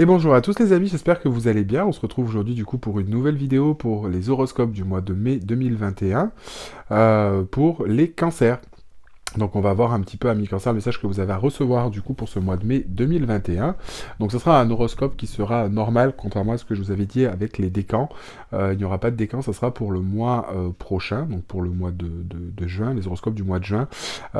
Et bonjour à tous les amis, j'espère que vous allez bien. On se retrouve aujourd'hui du coup pour une nouvelle vidéo pour les horoscopes du mois de mai 2021 pour les cancers. Donc on va voir un petit peu à mi-cancer le message que vous avez à recevoir du coup pour ce mois de mai 2021. Donc ce sera un horoscope qui sera normal, contrairement à ce que je vous avais dit avec les décans. Il n'y aura pas de décan, ça sera pour le mois prochain, donc pour le mois de juin, les horoscopes du mois de juin,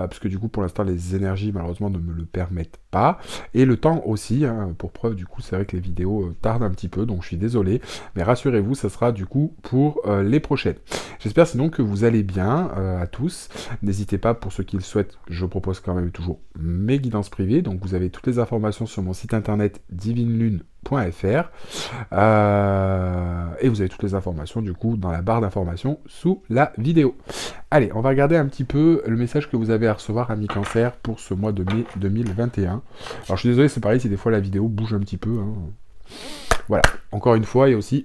puisque du coup pour l'instant les énergies malheureusement ne me le permettent pas. Et le temps aussi, hein, pour preuve du coup c'est vrai que les vidéos tardent un petit peu, donc je suis désolé. Mais rassurez-vous, ça sera du coup pour les prochaines. J'espère sinon que vous allez bien à tous. N'hésitez pas, pour ceux qui le souhaitent, je propose quand même toujours mes guidances privées. Donc vous avez toutes les informations sur mon site internet divinelune.fr. Et vous avez toutes les informations du coup dans la barre d'informations sous la vidéo. Allez, on va regarder un petit peu le message que vous avez à recevoir à mi-cancer pour ce mois de mai 2021. Alors je suis désolé, c'est pareil si des fois la vidéo bouge un petit peu, hein. Voilà, encore une fois, et aussi,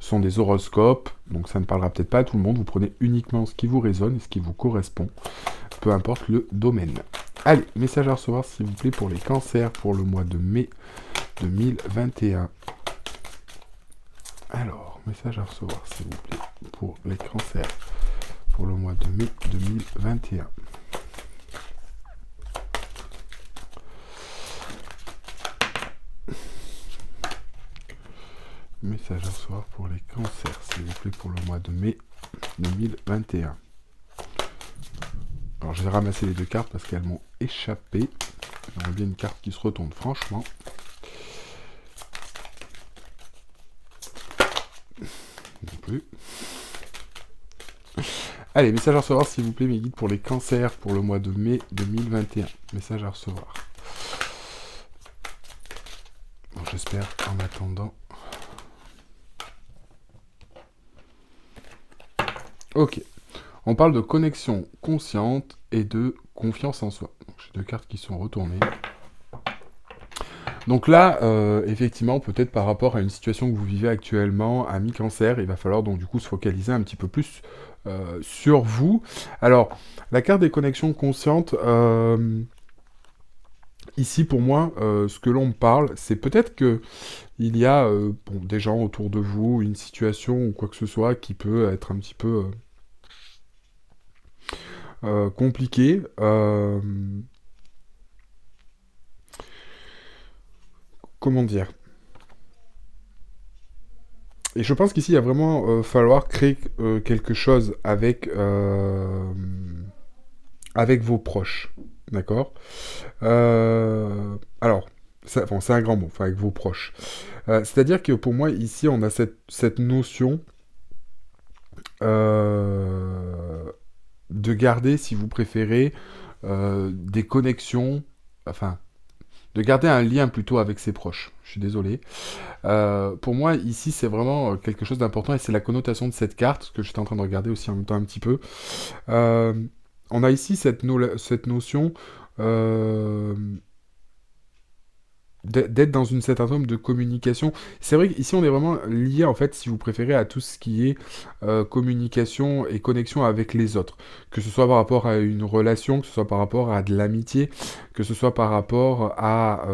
ce sont des horoscopes, donc ça ne parlera peut-être pas à tout le monde, vous prenez uniquement ce qui vous résonne et ce qui vous correspond, peu importe le domaine. Allez, message à recevoir s'il vous plaît pour les cancers pour le mois de mai 2021. Alors, message à recevoir s'il vous plaît pour les cancers pour le mois de mai 2021. Message à recevoir pour les cancers, s'il vous plaît, pour le mois de mai 2021. Alors, je vais ramasser les deux cartes parce qu'elles m'ont échappé. J'aimerais bien une carte qui se retourne, franchement. Non plus. Allez, message à recevoir, s'il vous plaît, mes guides, pour les cancers pour le mois de mai 2021. Message à recevoir. Bon, j'espère, en attendant. Ok. On parle de connexion consciente et de confiance en soi. J'ai deux cartes qui sont retournées. Donc là, effectivement, peut-être par rapport à une situation que vous vivez actuellement à mi-cancer, il va falloir donc du coup se focaliser un petit peu plus sur vous. Alors, la carte des connexions conscientes, ici pour moi, ce que l'on me parle, c'est peut-être que il y a bon, des gens autour de vous, une situation ou quoi que ce soit qui peut être un petit peu compliquée. Comment dire? Et je pense qu'ici, il va vraiment falloir créer quelque chose avec vos proches. D'accord. Alors, bon, c'est un grand mot, enfin, avec vos proches. C'est-à-dire que pour moi, ici, on a cette notion de garder, si vous préférez, des connexions, enfin, de garder un lien plutôt avec ses proches. Je suis désolé. Pour moi, ici, c'est vraiment quelque chose d'important et c'est la connotation de cette carte, que j'étais en train de regarder aussi en même temps un petit peu. Euh, on a ici cette notion euh, d'être dans une certaine forme de communication. C'est vrai qu'ici, on est vraiment lié, en fait, si vous préférez, à tout ce qui est communication et connexion avec les autres. Que ce soit par rapport à une relation, que ce soit par rapport à de l'amitié, que ce soit par rapport à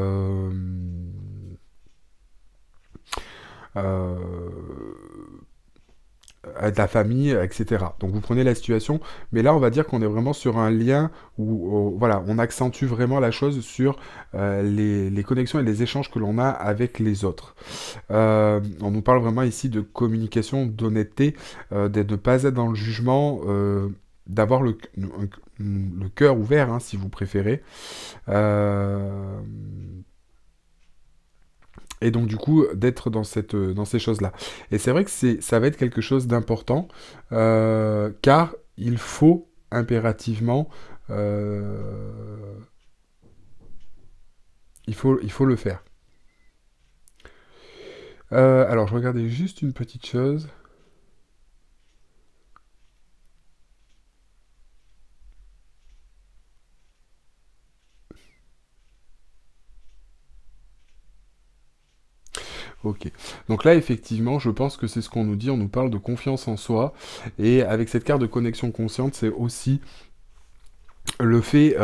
de la famille, etc. Donc vous prenez la situation, mais là on va dire qu'on est vraiment sur un lien où voilà, on accentue vraiment la chose sur les connexions et les échanges que l'on a avec les autres. On nous parle vraiment ici de communication, d'honnêteté, de ne pas être dans le jugement, d'avoir le cœur ouvert, hein, si vous préférez. Euh, et donc du coup d'être dans ces choses-là. Et c'est vrai que ça va être quelque chose d'important, car il faut impérativement, euh, il faut le faire. Alors je regardais juste une petite chose. Ok. Donc là, effectivement, je pense que c'est ce qu'on nous dit. On nous parle de confiance en soi. Et avec cette carte de connexion consciente, c'est aussi le fait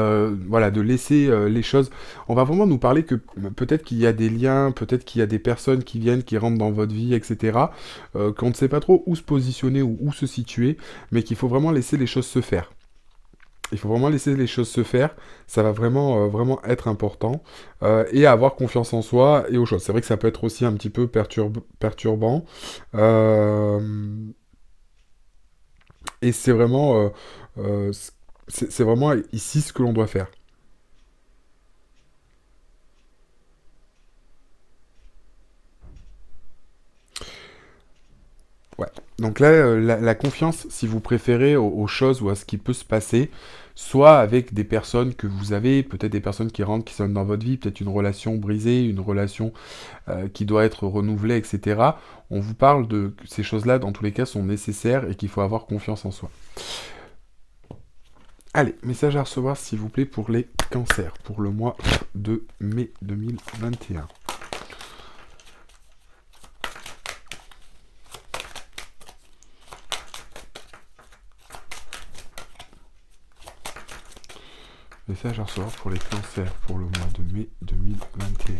voilà, de laisser les choses... On va vraiment nous parler que peut-être qu'il y a des liens, peut-être qu'il y a des personnes qui viennent, qui rentrent dans votre vie, etc. Qu'on ne sait pas trop où se positionner ou où se situer, mais qu'il faut vraiment laisser les choses se faire. Il faut vraiment laisser les choses se faire, ça va vraiment, vraiment être important, et avoir confiance en soi et aux choses. C'est vrai que ça peut être aussi un petit peu perturbant, euh, et c'est vraiment, euh, c'est vraiment ici ce que l'on doit faire. Ouais. Donc là, la confiance, si vous préférez, aux choses ou à ce qui peut se passer, soit avec des personnes que vous avez, peut-être des personnes qui rentrent, qui sont dans votre vie, peut-être une relation brisée, une relation qui doit être renouvelée, etc. On vous parle de que ces choses-là, dans tous les cas, sont nécessaires et qu'il faut avoir confiance en soi. Allez, message à recevoir, s'il vous plaît, pour les cancers, pour le mois de mai 2021. Message à recevoir pour les cancers pour le mois de mai 2021.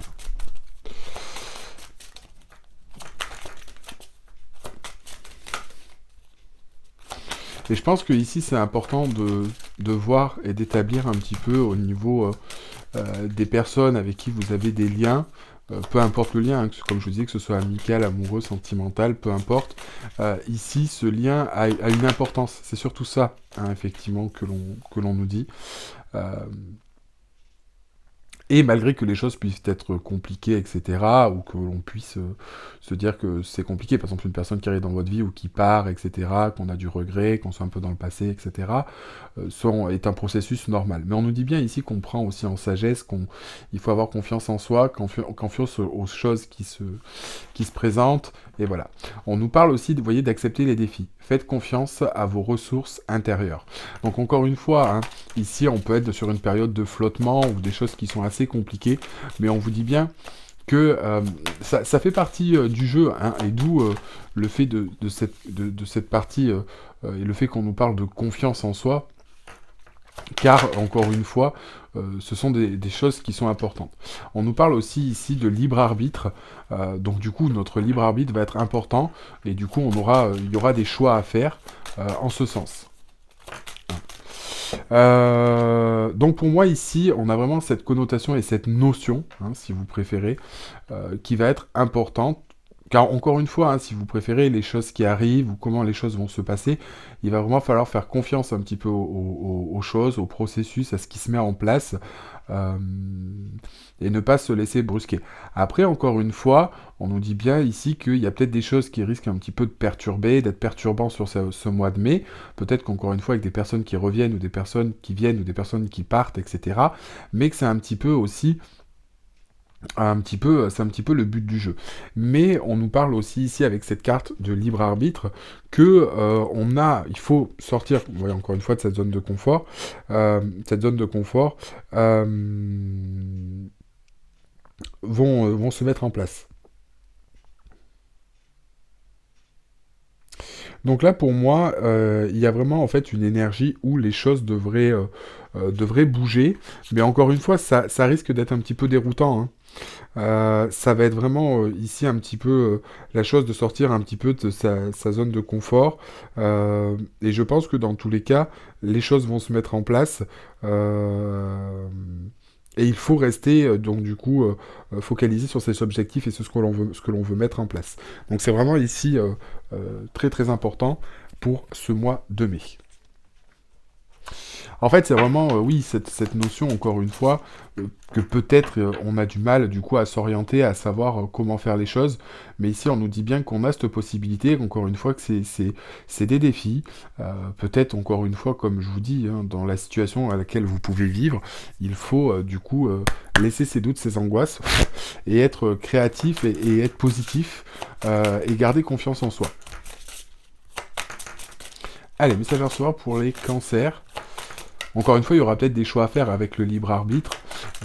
Et je pense que ici c'est important de voir et d'établir un petit peu au niveau des personnes avec qui vous avez des liens, peu importe le lien, hein, comme je vous disais, que ce soit amical, amoureux, sentimental, peu importe. Ici, ce lien a une importance. C'est surtout ça, hein, effectivement, que l'on nous dit. Euh, Et malgré que les choses puissent être compliquées, etc., ou que l'on puisse se dire que c'est compliqué, par exemple une personne qui arrive dans votre vie ou qui part, etc., qu'on a du regret, qu'on soit un peu dans le passé, etc., est un processus normal. Mais on nous dit bien ici qu'on prend aussi en sagesse, il faut avoir confiance en soi, confiance aux choses qui se présentent, et voilà. On nous parle aussi, vous voyez, d'accepter les défis. Faites confiance à vos ressources intérieures. Donc encore une fois, hein, ici on peut être sur une période de flottement ou des choses qui sont assez compliquées, mais on vous dit bien que ça fait partie du jeu, hein, et d'où le fait de cette partie et le fait qu'on nous parle de confiance en soi, car, encore une fois, ce sont des choses qui sont importantes. On nous parle aussi ici de libre arbitre, donc du coup, notre libre arbitre va être important, et du coup, il y aura des choix à faire en ce sens. Donc pour moi ici, on a vraiment cette connotation et cette notion, hein, si vous préférez, qui va être importante. Car encore une fois, hein, si vous préférez les choses qui arrivent ou comment les choses vont se passer, il va vraiment falloir faire confiance un petit peu aux choses, au processus, à ce qui se met en place, euh, et ne pas se laisser brusquer. Après, encore une fois, on nous dit bien ici qu'il y a peut-être des choses qui risquent un petit peu de perturber, d'être perturbants sur ce mois de mai. Peut-être qu'encore une fois, avec des personnes qui reviennent ou des personnes qui viennent ou des personnes qui partent, etc. Mais que c'est un petit peu aussi c'est un petit peu le but du jeu. Mais on nous parle aussi ici avec cette carte de libre arbitre que il faut sortir, vous voyez, encore une fois, de cette zone de confort. Cette zone de confort vont se mettre en place. Donc là, pour moi, il y a vraiment en fait une énergie où les choses devraient bouger. Mais encore une fois, ça risque d'être un petit peu déroutant, hein. Ça va être vraiment ici un petit peu la chose de sortir un petit peu de sa zone de confort. Et je pense que dans tous les cas, les choses vont se mettre en place. Et il faut rester donc du coup focalisé sur ses objectifs et sur ce que l'on veut mettre en place. Donc c'est vraiment ici très très important pour ce mois de mai. En fait, c'est vraiment, oui, cette notion, encore une fois, que peut-être on a du mal, du coup, à s'orienter, à savoir comment faire les choses. Mais ici, on nous dit bien qu'on a cette possibilité, qu'encore une fois, que c'est des défis. Peut-être, encore une fois, comme je vous dis, hein, dans la situation à laquelle vous pouvez vivre, il faut, du coup, laisser ses doutes, ses angoisses, et être créatif et être positif, et garder confiance en soi. Allez, message à recevoir pour les cancers. Encore une fois, il y aura peut-être des choix à faire avec le libre arbitre.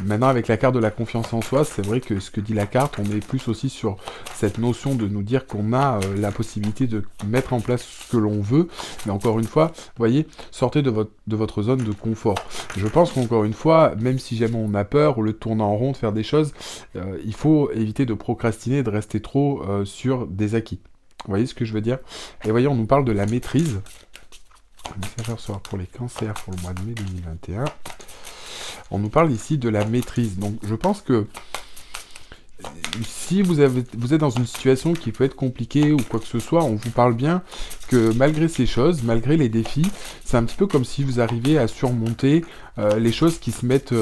Maintenant, avec la carte de la confiance en soi, c'est vrai que ce que dit la carte, on est plus aussi sur cette notion de nous dire qu'on a la possibilité de mettre en place ce que l'on veut. Mais encore une fois, vous voyez, sortez de votre zone de confort. Je pense qu'encore une fois, même si jamais on a peur, au lieu de tourner en rond, de faire des choses, il faut éviter de procrastiner, de rester trop sur des acquis. Vous voyez ce que je veux dire? Et voyez, on nous parle de la maîtrise. Message à recevoir pour les cancers pour le mois de mai 2021. On nous parle ici de la maîtrise. Donc je pense que si vous êtes dans une situation qui peut être compliquée ou quoi que ce soit, on vous parle bien que malgré ces choses, malgré les défis, c'est un petit peu comme si vous arriviez à surmonter les choses qui se mettent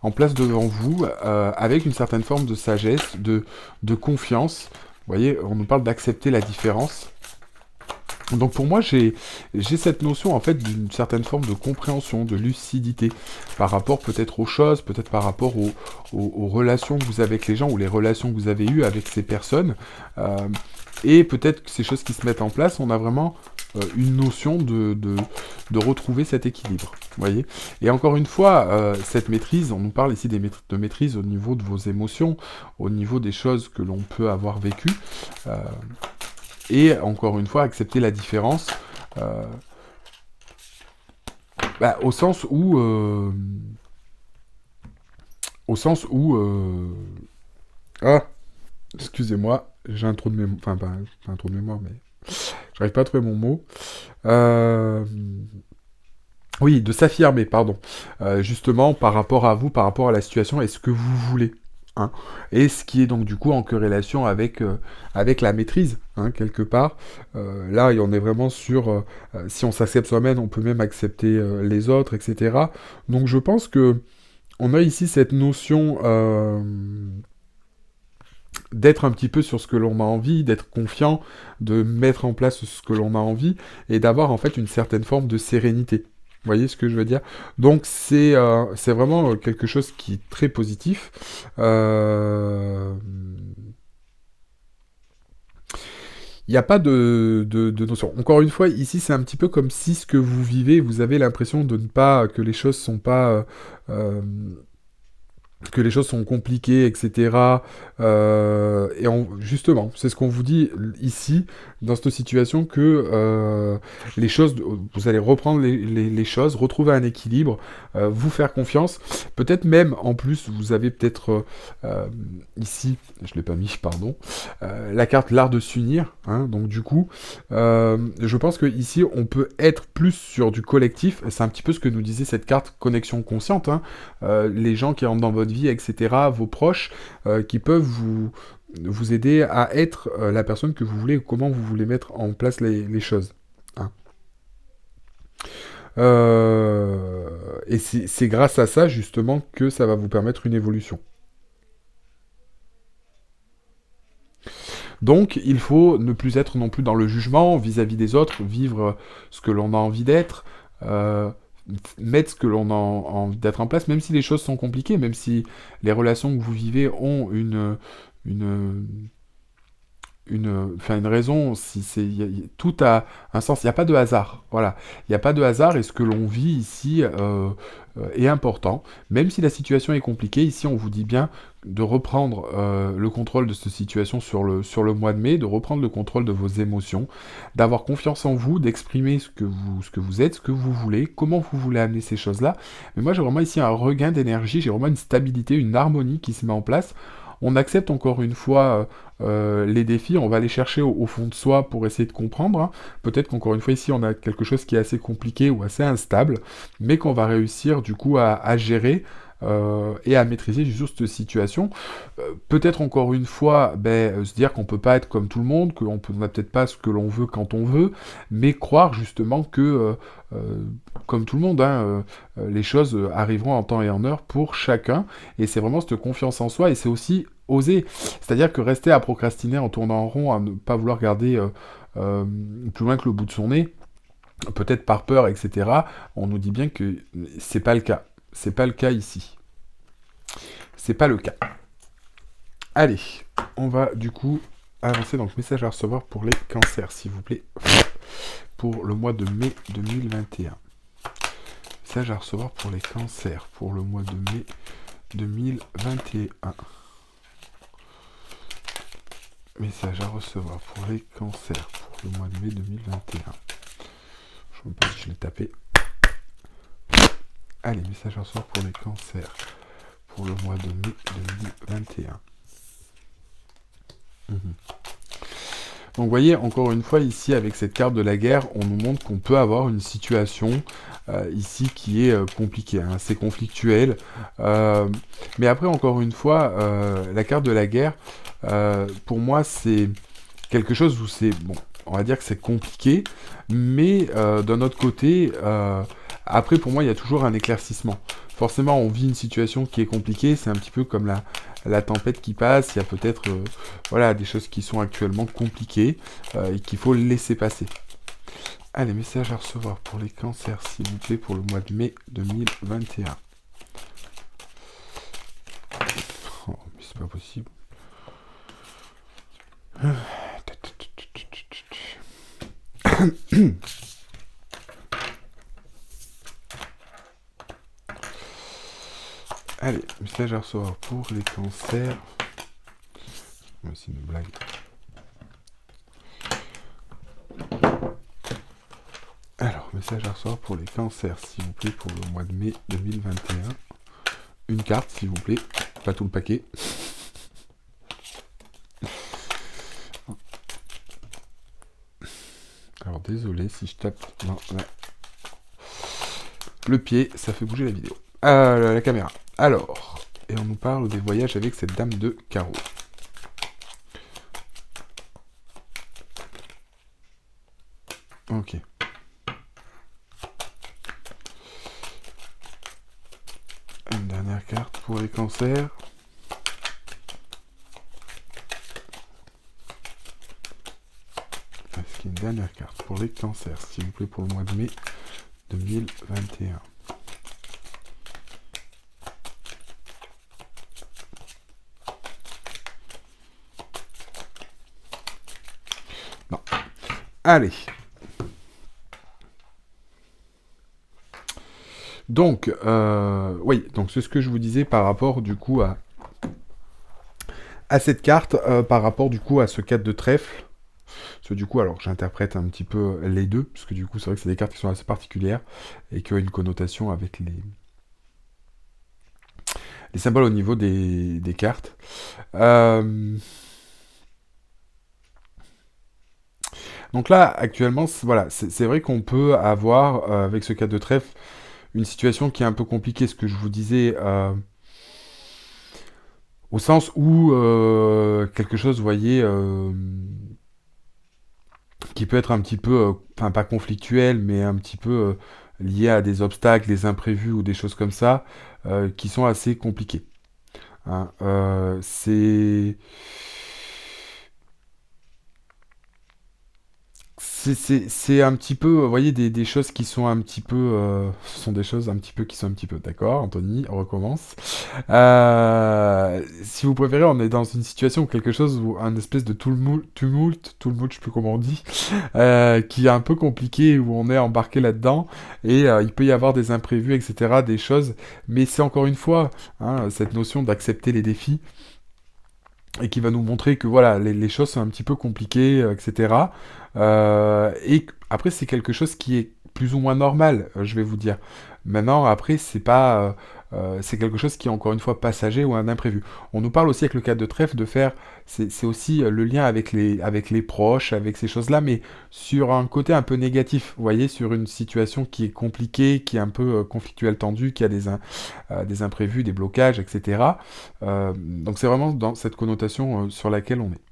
en place devant vous avec une certaine forme de sagesse, de confiance. Vous voyez, on nous parle d'accepter la différence. Donc pour moi, j'ai cette notion en fait d'une certaine forme de compréhension, de lucidité, par rapport peut-être aux choses, peut-être par rapport aux relations que vous avez avec les gens, ou les relations que vous avez eues avec ces personnes, et peut-être que ces choses qui se mettent en place, on a vraiment une notion de retrouver cet équilibre, vous voyez. Et encore une fois, cette maîtrise, on nous parle ici de maîtrise au niveau de vos émotions, au niveau des choses que l'on peut avoir vécues, et encore une fois, accepter la différence, au sens où... Ah, excusez-moi, j'ai un trou de mémoire, enfin pas un trou de mémoire, mais j'arrive pas à trouver mon mot. Oui, de s'affirmer, pardon. Justement, par rapport à vous, par rapport à la situation, et ce que vous voulez. Hein. Et ce qui est donc du coup en corrélation avec la maîtrise, hein, quelque part. Là, on est vraiment sur, si on s'accepte soi-même, on peut même accepter les autres, etc. Donc je pense que on a ici cette notion d'être un petit peu sur ce que l'on a envie, d'être confiant, de mettre en place ce que l'on a envie, et d'avoir en fait une certaine forme de sérénité. Vous voyez ce que je veux dire? Donc c'est vraiment quelque chose qui est très positif. Il n'y a pas de notion. Encore une fois, ici, c'est un petit peu comme si ce que vous vivez, vous avez l'impression de ne pas... que les choses sont pas... que les choses sont compliquées, etc. Justement, c'est ce qu'on vous dit ici, dans cette situation, que les choses, vous allez reprendre les choses, retrouver un équilibre, vous faire confiance. Peut-être même, en plus, vous avez peut-être ici, je ne l'ai pas mis, pardon, la carte l'art de s'unir. Hein, donc du coup, je pense que ici, on peut être plus sur du collectif. C'est un petit peu ce que nous disait cette carte connexion consciente. Hein, les gens qui rentrent dans votre vie, etc., vos proches, qui peuvent vous aider à être la personne que vous voulez, comment vous voulez mettre en place les choses. Hein. Et c'est grâce à ça, justement, que ça va vous permettre une évolution. Donc, il faut ne plus être non plus dans le jugement vis-à-vis des autres, vivre ce que l'on a envie d'être, mettre ce que l'on a envie d'être en place, même si les choses sont compliquées, même si les relations que vous vivez ont une raison, si tout a un sens, il n'y a pas de hasard, voilà, il n'y a pas de hasard, et ce que l'on vit ici est important, même si la situation est compliquée, ici on vous dit bien de reprendre le contrôle de cette situation sur le mois de mai, de reprendre le contrôle de vos émotions, d'avoir confiance en vous, d'exprimer ce que vous êtes, ce que vous voulez, comment vous voulez amener ces choses-là, mais moi j'ai vraiment ici un regain d'énergie, j'ai vraiment une stabilité, une harmonie qui se met en place. On accepte encore une fois les défis, on va aller chercher au fond de soi pour essayer de comprendre. Hein. Peut-être qu'encore une fois ici on a quelque chose qui est assez compliqué ou assez instable, mais qu'on va réussir du coup à gérer et à maîtriser juste cette situation. Peut-être encore une fois se dire qu'on peut pas être comme tout le monde, qu'on n'a peut-être pas ce que l'on veut quand on veut, mais croire justement que comme tout le monde, hein, les choses arriveront en temps et en heure pour chacun, et c'est vraiment cette confiance en soi, et c'est aussi oser. C'est-à-dire que rester à procrastiner en tournant en rond, à ne pas vouloir regarder plus loin que le bout de son nez, peut-être par peur, etc., on nous dit bien que c'est pas le cas. C'est pas le cas ici. C'est pas le cas. Allez, on va du coup avancer dans le message à recevoir pour les cancers, s'il vous plaît, pour le mois de mai 2021. Message à recevoir pour les cancers, pour le mois de mai 2021. Message à recevoir pour les cancers pour le mois de mai 2021. Je ne sais pas si je l'ai tapé. Allez, message à recevoir pour les cancers pour le mois de mai 2021. Donc vous voyez, encore une fois, ici, avec cette carte de la guerre, on nous montre qu'on peut avoir une situation ici qui est compliquée, hein, c'est conflictuel. Mais après, encore une fois, la carte de la guerre, pour moi, c'est quelque chose où c'est, bon, on va dire que c'est compliqué, mais d'un autre côté, après, pour moi, il y a toujours un éclaircissement. Forcément, on vit une situation qui est compliquée, c'est un petit peu comme la tempête qui passe, il y a peut-être voilà, des choses qui sont actuellement compliquées et qu'il faut laisser passer. Allez, message à recevoir pour les cancers, s'il vous plaît, pour le mois de mai 2021. Oh, mais c'est pas possible. Allez, message à recevoir pour les cancers. C'est une blague. Alors, message à recevoir pour les cancers, s'il vous plaît, pour le mois de mai 2021. Une carte, s'il vous plaît. Pas tout le paquet. Alors, désolé si je tape dans le pied, ça fait bouger la vidéo. La caméra. Alors, et on nous parle des voyages avec cette dame de carreau. Ok. Une dernière carte pour les cancers. Est-ce qu'il y a une dernière carte pour les cancers, s'il vous plaît, pour le mois de mai 2021. Non. Allez. Donc, oui, donc c'est ce que je vous disais par rapport du coup à cette carte, par rapport du coup à ce 4 de trèfle. Parce que du coup, alors j'interprète un petit peu les deux, parce que du coup c'est vrai que c'est des cartes qui sont assez particulières et qui ont une connotation avec les symboles au niveau des cartes. Donc là, actuellement, voilà, c'est vrai qu'on peut avoir, avec ce 4 de trèfle, une situation qui est un peu compliquée, ce que je vous disais, au sens où quelque chose, vous voyez, qui peut être un petit peu, enfin pas conflictuel, mais un petit peu lié à des obstacles, des imprévus ou des choses comme ça, qui sont assez compliquées. Hein. C'est un petit peu, vous voyez, des choses qui sont un petit peu, ce sont des choses un petit peu qui sont un petit peu, d'accord, Anthony, on recommence. Si vous préférez, on est dans une situation où quelque chose, où un espèce de tumulte, je sais plus comment on dit, qui est un peu compliqué, où on est embarqué là-dedans, et il peut y avoir des imprévus, etc., des choses, mais c'est encore une fois, hein, cette notion d'accepter les défis, et qui va nous montrer que voilà, les choses sont un petit peu compliquées, etc. Et après, c'est quelque chose qui est plus ou moins normal, je vais vous dire. Maintenant, après, c'est pas, c'est quelque chose qui est encore une fois passager ou un imprévu. On nous parle aussi avec le cadre de trèfle de faire, c'est aussi le lien avec les proches, avec ces choses-là, mais sur un côté un peu négatif. Vous voyez, sur une situation qui est compliquée, qui est un peu conflictuelle, tendue, qui a des imprévus, des blocages, etc. Donc c'est vraiment dans cette connotation sur laquelle on est.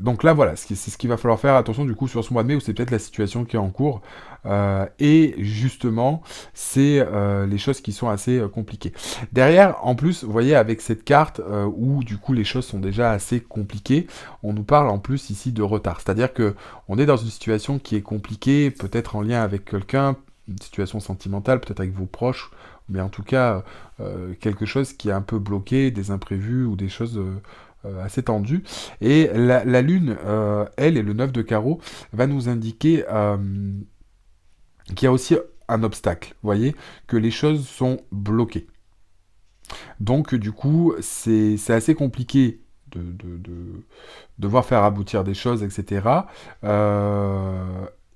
Donc là, voilà, c'est ce qu'il va falloir faire attention du coup sur ce mois de mai où c'est peut-être la situation qui est en cours. Et justement, c'est les choses qui sont assez compliquées. Derrière, en plus, vous voyez, avec cette carte où du coup les choses sont déjà assez compliquées, on nous parle en plus ici de retard. C'est-à-dire que on est dans une situation qui est compliquée, peut-être en lien avec quelqu'un, une situation sentimentale, peut-être avec vos proches, mais en tout cas quelque chose qui est un peu bloqué, des imprévus ou des choses assez tendues. Et la lune, elle, et le 9 de carreau, va nous indiquer qu'il y a aussi un obstacle, vous voyez, que les choses sont bloquées. Donc du coup, c'est assez compliqué de devoir faire aboutir des choses, etc.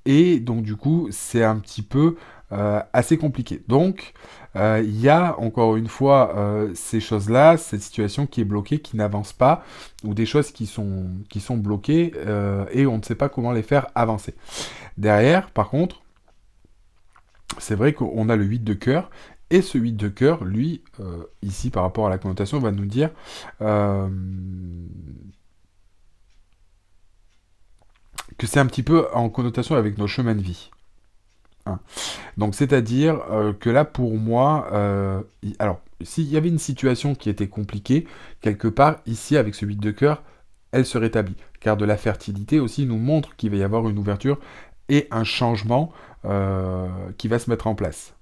Et donc du coup, c'est un petit peu assez compliqué. Donc, il y a encore une fois ces choses-là, cette situation qui est bloquée, qui n'avance pas, ou des choses qui sont bloquées, et on ne sait pas comment les faire avancer. Derrière, par contre, c'est vrai qu'on a le 8 de cœur, et ce 8 de cœur, lui, ici par rapport à la connotation, va nous dire euh, que c'est un petit peu en connotation avec nos chemins de vie. Hein. Donc c'est-à-dire que là, pour moi, alors, s'il y avait une situation qui était compliquée, quelque part, ici, avec ce 8 de cœur, elle se rétablit. Car de la fertilité aussi nous montre qu'il va y avoir une ouverture et un changement qui va se mettre en place.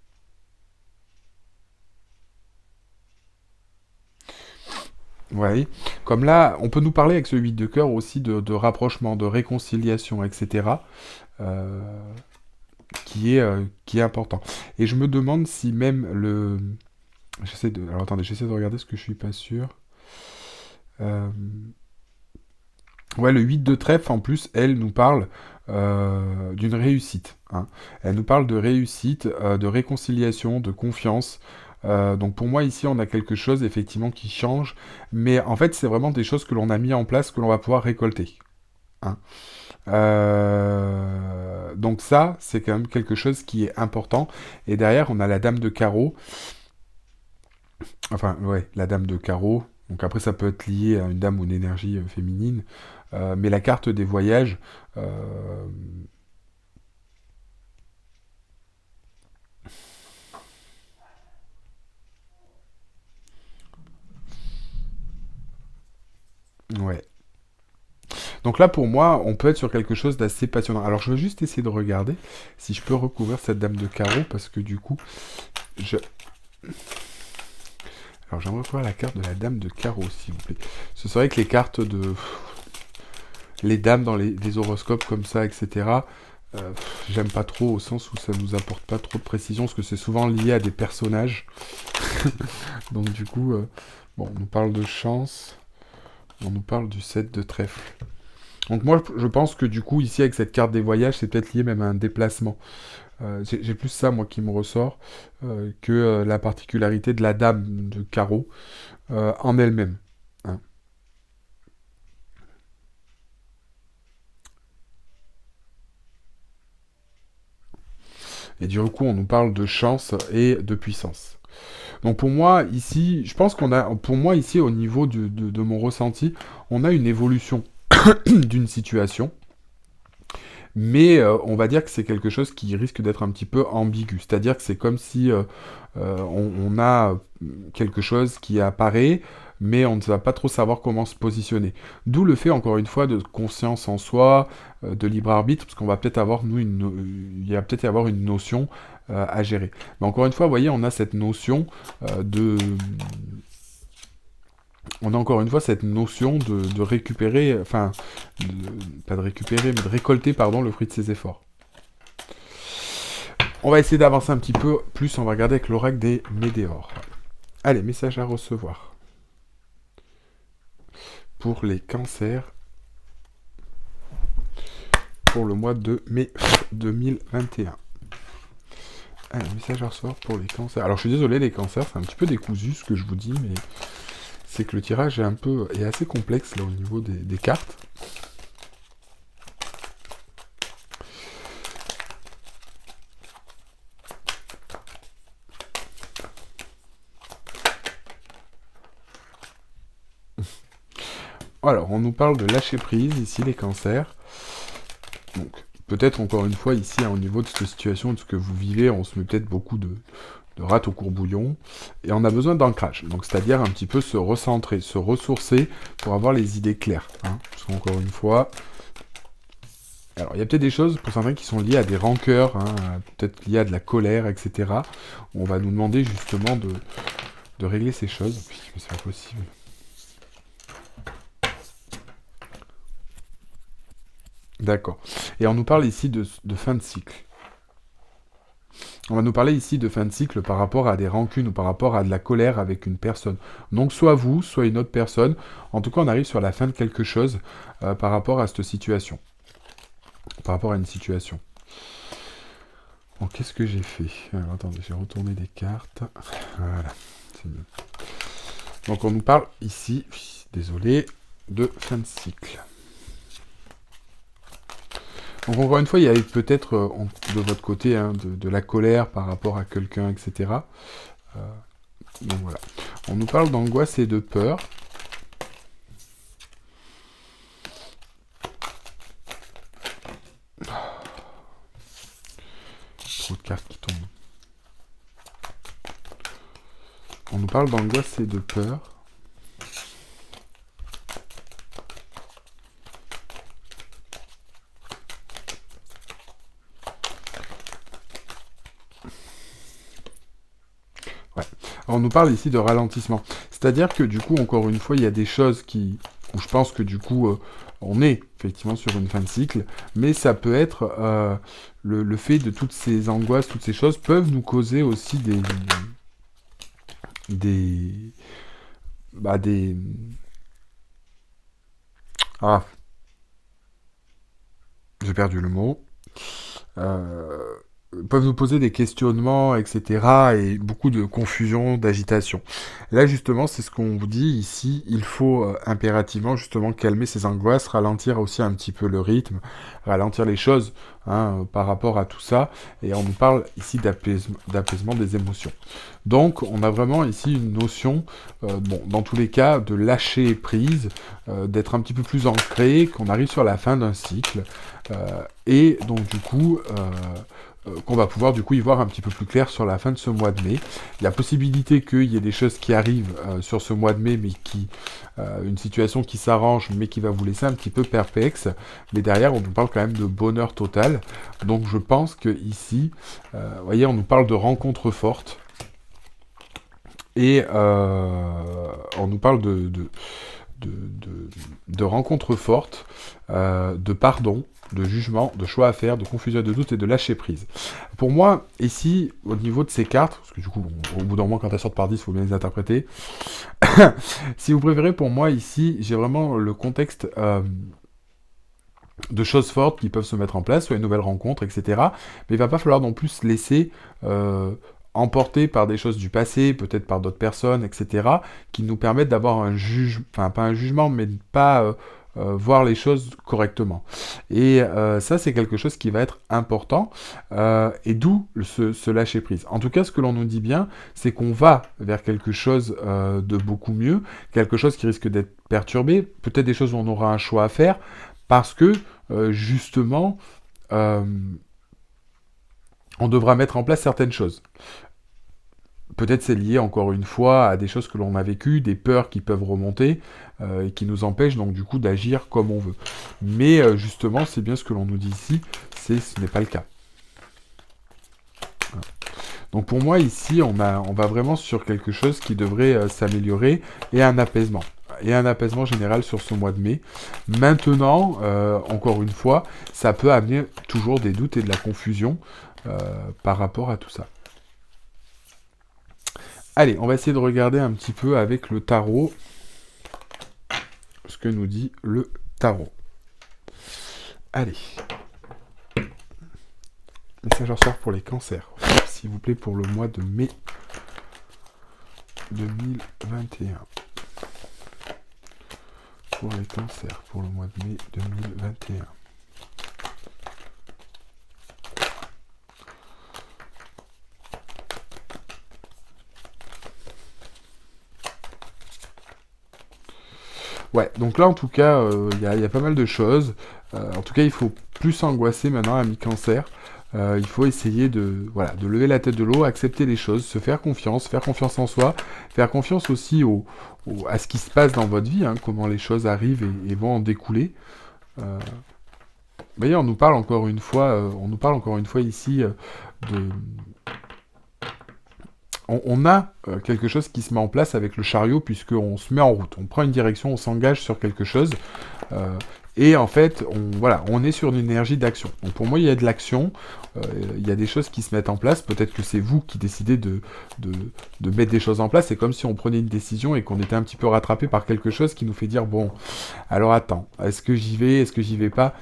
Ouais. Comme là, on peut nous parler avec ce 8 de cœur aussi de rapprochement, de réconciliation, etc. euh, qui est important. Et je me demande si même le... J'essaie de... Alors attendez, j'essaie de regarder ce que je suis pas sûr. Euh, Ouais, le 8 de trèfle, en plus, elle nous parle d'une réussite. Hein. Elle nous parle de réussite, de réconciliation, de confiance. Donc pour moi, ici, on a quelque chose, effectivement, qui change. Mais en fait, c'est vraiment des choses que l'on a mis en place, que l'on va pouvoir récolter. Hein. Donc ça, c'est quand même quelque chose qui est important. Et derrière, on a la dame de carreau. Enfin, ouais, la dame de carreau. Donc après, ça peut être lié à une dame ou une énergie féminine. Mais la carte des voyages, euh, ouais. Donc là, pour moi, on peut être sur quelque chose d'assez passionnant. Alors, je vais juste essayer de regarder si je peux recouvrir cette dame de carreau, parce que du coup, je... Alors, j'aimerais voir la carte de la dame de carreau, s'il vous plaît. Ce serait que les cartes de... Les dames dans les horoscopes comme ça, etc., j'aime pas trop au sens où ça nous apporte pas trop de précision, parce que c'est souvent lié à des personnages. Donc du coup, bon, on nous parle de chance, on nous parle du 7 de trèfle. Donc moi, je pense que du coup, ici, avec cette carte des voyages, c'est peut-être lié même à un déplacement. J'ai plus ça, moi, qui me ressort, que la particularité de la dame de carreau en elle-même. Hein. Et du coup, on nous parle de chance et de puissance. Donc pour moi, ici, je pense qu'on a, pour moi, ici, au niveau de mon ressenti, on a une évolution d'une situation. Mais on va dire que c'est quelque chose qui risque d'être un petit peu ambigu. C'est-à-dire que c'est comme si on a quelque chose qui apparaît, mais on ne va pas trop savoir comment se positionner. D'où le fait, encore une fois, de conscience en soi, de libre arbitre, parce qu'on va peut-être avoir, nous, il y a peut-être y avoir une notion à gérer. Mais encore une fois, vous voyez, on a cette notion de on a encore une fois cette notion de récupérer, enfin, pas de récupérer, mais de récolter, pardon, le fruit de ses efforts. On va essayer d'avancer un petit peu plus, on va regarder avec l'oracle des météores. Allez, message à recevoir. Pour les cancers, pour le mois de mai 2021. Allez, message à recevoir pour les cancers. Alors je suis désolé les cancers, c'est un petit peu décousu ce que je vous dis, mais c'est que le tirage est assez complexe là au niveau des cartes. Alors, on nous parle de lâcher prise, ici, les cancers. Donc, peut-être encore une fois, ici, hein, au niveau de cette situation, de ce que vous vivez, on se met peut-être beaucoup de rats au courbouillon, et on a besoin d'ancrage. Donc, c'est-à-dire un petit peu se recentrer, se ressourcer pour avoir les idées claires. Hein. Parce qu'encore une fois... Alors, il y a peut-être des choses, pour certains, qui sont liées à des rancœurs, hein, peut-être liées à de la colère, etc. On va nous demander, justement, de régler ces choses. Oui, mais c'est pas possible. D'accord. Et on nous parle ici de fin de cycle. On va nous parler ici de fin de cycle par rapport à des rancunes ou par rapport à de la colère avec une personne. Donc soit vous, soit une autre personne. En tout cas, on arrive sur la fin de quelque chose par rapport à cette situation. Par rapport à une situation. Bon, qu'est-ce que j'ai fait? Alors, attendez, j'ai retourné des cartes. Voilà, c'est mieux. Donc on nous parle ici, désolé, de fin de cycle. Donc encore une fois, il y a peut-être de votre côté de la colère par rapport à quelqu'un, etc. Donc voilà. On nous parle d'angoisse et de peur. Trop de cartes qui tombent. On nous parle d'angoisse et de peur. Ouais. On nous parle ici de ralentissement. C'est-à-dire que du coup, encore une fois, il y a des choses où je pense que du coup, on est effectivement sur une fin de cycle, mais ça peut être le fait de toutes ces angoisses, toutes ces choses peuvent nous causer aussi bah des... Ah, j'ai perdu le mot. Euh, peuvent nous poser des questionnements, etc. et beaucoup de confusion, d'agitation. Là, justement, c'est ce qu'on vous dit ici. Il faut impérativement, justement, calmer ces angoisses, ralentir aussi un petit peu le rythme, ralentir les choses par rapport à tout ça. Et on nous parle ici d'apaisement des émotions. Donc, on a vraiment ici une notion, bon, dans tous les cas, de lâcher prise, d'être un petit peu plus ancré, qu'on arrive sur la fin d'un cycle. Et donc, du coup... qu'on va pouvoir du coup y voir un petit peu plus clair sur la fin de ce mois de mai. Il y a possibilité qu'il y ait des choses qui arrivent sur ce mois de mai, mais une situation qui s'arrange, mais qui va vous laisser un petit peu perplexe. Mais derrière, on nous parle quand même de bonheur total. Donc je pense que ici, vous voyez, on nous parle de rencontres fortes. Et on nous parle de rencontres fortes, de pardon, de jugement, de choix à faire, de confusion et de doute et de lâcher prise. Pour moi, ici, au niveau de ces cartes, parce que du coup, au bout d'un moment, quand elles sortent par 10, il faut bien les interpréter. Si vous préférez, pour moi, ici, j'ai vraiment le contexte de choses fortes qui peuvent se mettre en place, soit une nouvelle rencontre, etc. Mais il va pas falloir non plus se laisser emporter par des choses du passé, peut-être par d'autres personnes, etc., qui nous permettent d'avoir un jugement, enfin pas un jugement, mais de pas voir les choses correctement. Et ça, c'est quelque chose qui va être important, et d'où ce lâcher prise. En tout cas, ce que l'on nous dit bien, c'est qu'on va vers quelque chose de beaucoup mieux, quelque chose qui risque d'être perturbé, peut-être des choses où on aura un choix à faire, parce que, justement, on devra mettre en place certaines choses. Peut-être c'est lié, encore une fois, à des choses que l'on a vécues, des peurs qui peuvent remonter, et qui nous empêchent donc du coup d'agir comme on veut. Mais justement, c'est bien ce que l'on nous dit ici, ce n'est pas le cas. Voilà. Donc pour moi, ici, on va vraiment sur quelque chose qui devrait s'améliorer, et un apaisement. Et un apaisement général sur ce mois de mai. Maintenant, encore une fois, ça peut amener toujours des doutes et de la confusion par rapport à tout ça. Allez, on va essayer de regarder un petit peu avec le tarot ce que nous dit le tarot. Allez. Message en sort pour les cancers, s'il vous plaît, pour le mois de mai 2021. Pour les cancers, pour le mois de mai 2021. Ouais, donc là en tout cas, il y a pas mal de choses. En tout cas, il faut plus s'angoisser maintenant à mi-cancer. Il faut essayer de lever la tête de l'eau, accepter les choses, se faire confiance en soi, faire confiance aussi à ce qui se passe dans votre vie, comment les choses arrivent et vont en découler. Vous voyez, on nous parle encore une fois ici de... On a quelque chose qui se met en place avec le chariot, puisqu'on se met en route, on prend une direction, on s'engage sur quelque chose, et en fait, on est sur une énergie d'action. Donc pour moi, il y a de l'action, il y a des choses qui se mettent en place. Peut-être que c'est vous qui décidez de, de mettre des choses en place. C'est comme si on prenait une décision et qu'on était un petit peu rattrapé par quelque chose qui nous fait dire, bon, alors attends, est-ce que j'y vais, est-ce que j'y vais pas?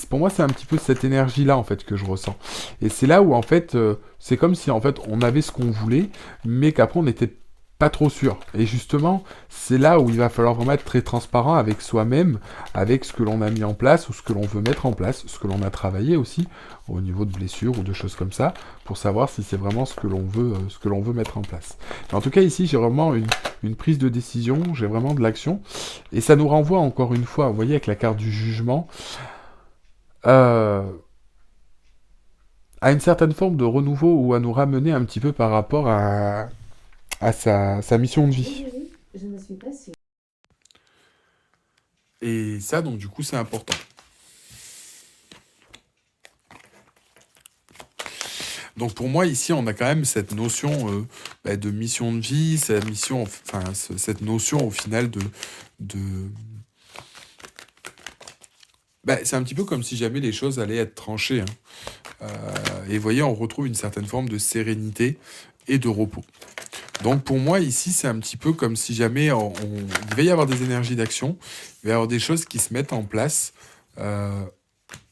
Pour moi, c'est un petit peu cette énergie-là, en fait, que je ressens. Et c'est là où, en fait, c'est comme si, en fait, on avait ce qu'on voulait, mais qu'après, on n'était pas trop sûr. Et justement, c'est là où il va falloir vraiment être très transparent avec soi-même, avec ce que l'on a mis en place ou ce que l'on veut mettre en place, ce que l'on a travaillé aussi au niveau de blessures ou de choses comme ça, pour savoir si c'est vraiment ce que l'on veut mettre en place. Mais en tout cas, ici, j'ai vraiment une prise de décision, j'ai vraiment de l'action, et ça nous renvoie encore une fois, vous voyez, avec la carte du jugement, euh, à une certaine forme de renouveau ou à nous ramener un petit peu par rapport à sa mission de vie. Je ne suis pas sûre. Et ça, donc, du coup, c'est important. Donc, pour moi, ici, on a quand même cette notion de mission de vie, cette mission, enfin, cette notion, au final, de... c'est un petit peu comme si jamais les choses allaient être tranchées, hein. Et vous voyez, on retrouve une certaine forme de sérénité et de repos. Donc pour moi, ici, c'est un petit peu comme si jamais il va y avoir des énergies d'action, il va y avoir des choses qui se mettent en place, euh,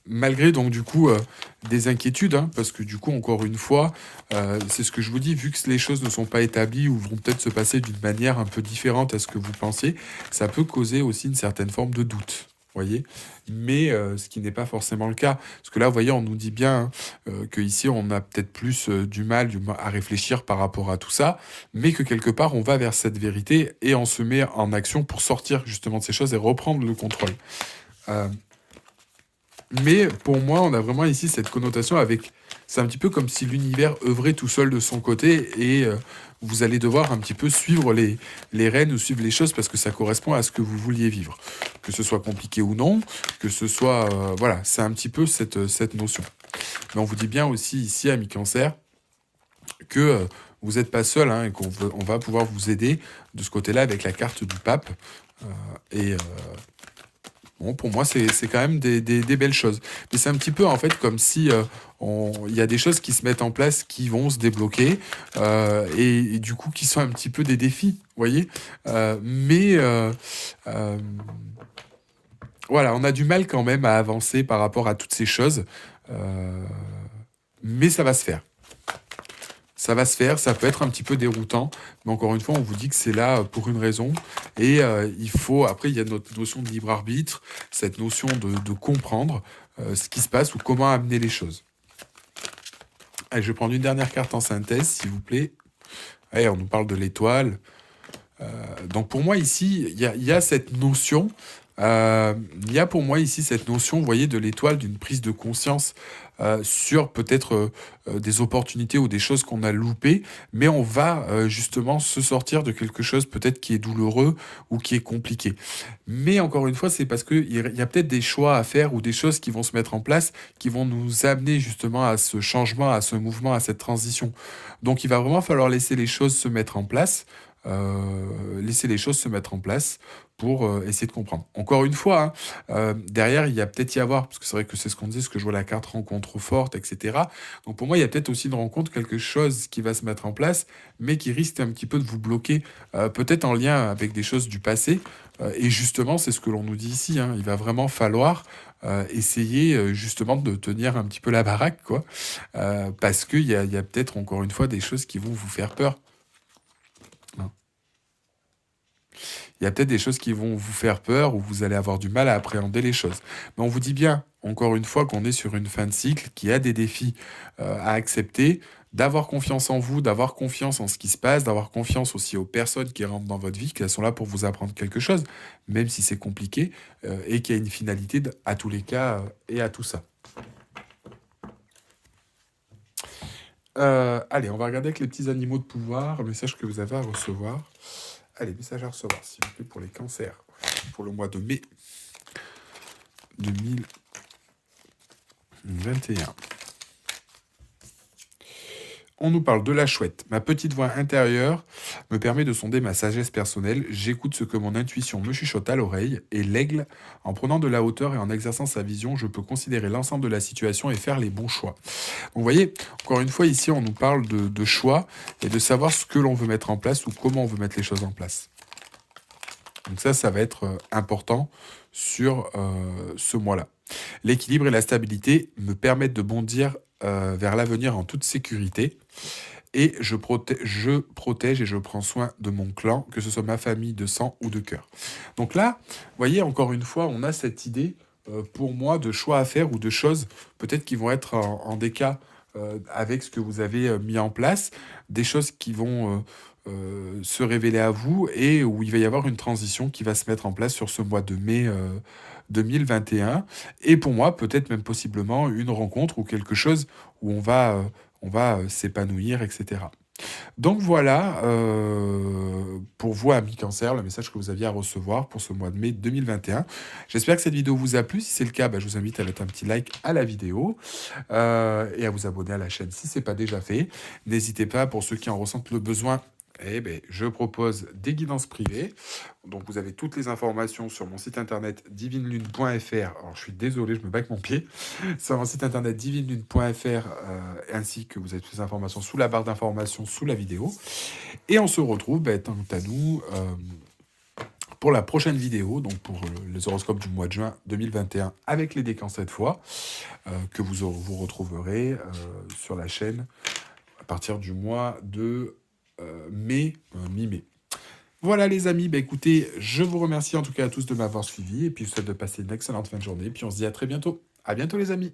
malgré donc du coup des inquiétudes, hein, parce que du coup, encore une fois, c'est ce que je vous dis, vu que les choses ne sont pas établies ou vont peut-être se passer d'une manière un peu différente à ce que vous pensiez, ça peut causer aussi une certaine forme de doute. Voyez, mais ce qui n'est pas forcément le cas, parce que là, vous voyez, on nous dit bien que ici, on a peut-être plus du mal à réfléchir par rapport à tout ça, mais que quelque part, on va vers cette vérité et on se met en action pour sortir justement de ces choses et reprendre le contrôle. Euh, mais pour moi, on a vraiment ici cette connotation avec... C'est un petit peu comme si l'univers œuvrait tout seul de son côté et vous allez devoir un petit peu suivre les rênes ou suivre les choses parce que ça correspond à ce que vous vouliez vivre. Que ce soit compliqué ou non, que ce soit... voilà, c'est un petit peu cette notion. Mais on vous dit bien aussi ici, ami Cancer, que vous n'êtes pas seul hein, et on va pouvoir vous aider de ce côté-là avec la carte du pape. Et bon, pour moi, c'est quand même des belles choses. Mais c'est un petit peu en fait comme si il y a des choses qui se mettent en place qui vont se débloquer et du coup qui sont un petit peu des défis, vous voyez. Mais euh, voilà, on a du mal quand même à avancer par rapport à toutes ces choses. Euh, mais ça va se faire. Ça va se faire, ça peut être un petit peu déroutant, mais encore une fois, on vous dit que c'est là pour une raison. Et il faut, après, il y a notre notion de libre arbitre, cette notion de comprendre ce qui se passe ou comment amener les choses. Allez, je vais prendre une dernière carte en synthèse, s'il vous plaît. Allez, on nous parle de l'étoile. Donc pour moi ici, il y a cette notion, il y a pour moi ici cette notion, vous voyez, de l'étoile, d'une prise de conscience sur peut-être des opportunités ou des choses qu'on a loupées, mais on va justement se sortir de quelque chose peut-être qui est douloureux ou qui est compliqué. Mais encore une fois, c'est parce qu'il y a peut-être des choix à faire ou des choses qui vont se mettre en place, qui vont nous amener justement à ce changement, à ce mouvement, à cette transition. Donc il va vraiment falloir laisser les choses se mettre en place laisser les choses se mettre en place pour essayer de comprendre. Encore une fois, hein, derrière, il y a peut-être y avoir, parce que c'est vrai que c'est ce qu'on disait, ce que je vois la carte rencontre forte, etc. Donc pour moi, il y a peut-être aussi une rencontre, quelque chose qui va se mettre en place, mais qui risque un petit peu de vous bloquer, peut-être en lien avec des choses du passé. Et justement, c'est ce que l'on nous dit ici, hein, il va vraiment falloir essayer justement de tenir un petit peu la baraque, quoi, parce qu'il y a peut-être encore une fois des choses qui vont vous faire peur. Il y a peut-être des choses qui vont vous faire peur ou vous allez avoir du mal à appréhender les choses. Mais on vous dit bien, encore une fois, qu'on est sur une fin de cycle, qui a des défis à accepter, d'avoir confiance en vous, d'avoir confiance en ce qui se passe, d'avoir confiance aussi aux personnes qui rentrent dans votre vie, qu'elles sont là pour vous apprendre quelque chose, même si c'est compliqué, et qu'il y a une finalité à tous les cas et à tout ça. Allez, on va regarder avec les petits animaux de pouvoir, le message que vous avez à recevoir. Allez, message à recevoir, s'il vous plaît, pour les cancers, pour le mois de mai 2021. On nous parle de la chouette. Ma petite voix intérieure me permet de sonder ma sagesse personnelle. J'écoute ce que mon intuition me chuchote à l'oreille. Et l'aigle, en prenant de la hauteur et en exerçant sa vision, je peux considérer l'ensemble de la situation et faire les bons choix. Donc, vous voyez, encore une fois, ici, on nous parle de choix et de savoir ce que l'on veut mettre en place ou comment on veut mettre les choses en place. Donc ça va être important sur ce mois-là. L'équilibre et la stabilité me permettent de bondir vers l'avenir en toute sécurité. Et je protège et je prends soin de mon clan, que ce soit ma famille de sang ou de cœur. Donc là, vous voyez, encore une fois, on a cette idée, pour moi, de choix à faire ou de choses peut-être qui vont être en décalage avec ce que vous avez mis en place, des choses qui vont se révéler à vous et où il va y avoir une transition qui va se mettre en place sur ce mois de mai 2021. Et pour moi, peut-être même possiblement une rencontre ou quelque chose où on va s'épanouir, etc. Donc voilà, pour vous, amis cancer, le message que vous aviez à recevoir pour ce mois de mai 2021. J'espère que cette vidéo vous a plu. Si c'est le cas, je vous invite à mettre un petit like à la vidéo et à vous abonner à la chaîne si ce n'est pas déjà fait. N'hésitez pas, pour ceux qui en ressentent le besoin, je propose des guidances privées. Donc vous avez toutes les informations sur mon site internet divinelune.fr. Alors je suis désolé, je me bats avec mon pied. Sur mon site internet divinelune.fr, ainsi que vous avez toutes les informations sous la barre d'informations sous la vidéo. Et on se retrouve, tant à nous, pour la prochaine vidéo, donc pour les horoscopes du mois de juin 2021 avec les décans cette fois, que vous retrouverez sur la chaîne à partir du mois de mai, mi-mai. Voilà les amis, écoutez, je vous remercie en tout cas à tous de m'avoir suivi et puis je vous souhaite de passer une excellente fin de journée. Puis on se dit à très bientôt. À bientôt les amis.